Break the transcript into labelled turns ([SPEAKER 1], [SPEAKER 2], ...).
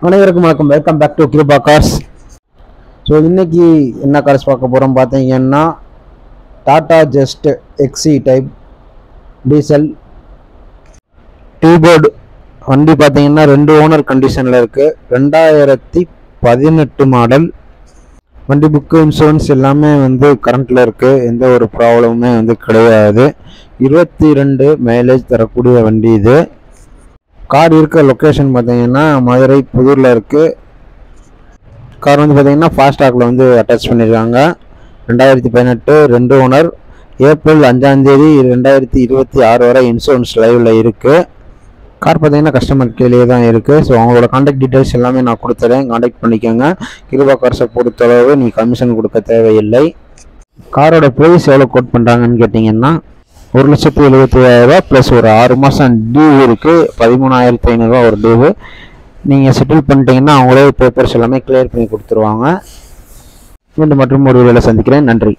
[SPEAKER 1] அனைவருக்கும் வணக்கம். Welcome back to Kripa cars. So இன்றைக்கி என்ன கார்ஸ் பார்க்க போகிறோம் பார்த்தீங்கன்னா, Tata Zest XE type diesel டீபோர்டு வண்டி பார்த்தீங்கன்னா 2 ஓனர் கண்டிஷனில் இருக்குது. 2018 மாடல் வண்டி. புக்கு இன்சூரன்ஸ் எல்லாமே கரண்ட்டில் இருக்குது. எந்த ஒரு ப்ராப்ளமுமே கிடையாது. 22 மைலேஜ் தரக்கூடிய வண்டி இது. கார் இருக்க லொக்கேஷன் பார்த்தீங்கன்னா மதுரை புதூரில் இருக்குது. கார் பார்த்தீங்கன்னா ஃபாஸ்டாகில் அட்டாச் பண்ணியிருக்காங்க. 2018 2 ஓனர். ஏப்ரல் 5ஆம் தேதி 2026 வரை இன்சூரன்ஸ் லைவில் இருக்குது. கார் பார்த்தீங்கன்னா கஸ்டமர் கீழே தான் இருக்குது. ஸோ அவங்களோட கான்டாக்ட் டீட்டெயில்ஸ் எல்லாமே நான் கொடுத்துறேன், கான்டாக்ட் பண்ணிக்கோங்க. கிருபா கார்ஸை பொறுத்தளவு நீ கமிஷன் கொடுக்க தேவையில்லை. காரோட ப்ரைஸ் எவ்வளோ கோட் பண்ணுறாங்கன்னு கேட்டிங்கன்னா 1,75,000 ப்ளஸ் ஒரு 6 மாதம் டியூ இருக்குது. 13,500 ஒரு டியூவு. நீங்கள் செட்டில் பண்ணிட்டீங்கன்னா அவங்களே பேப்பர்ஸ் எல்லாமே கிளியர் பண்ணி கொடுத்துருவாங்க. மீண்டும் மற்றும் ஒரு வேலை சந்திக்கிறேன். நன்றி.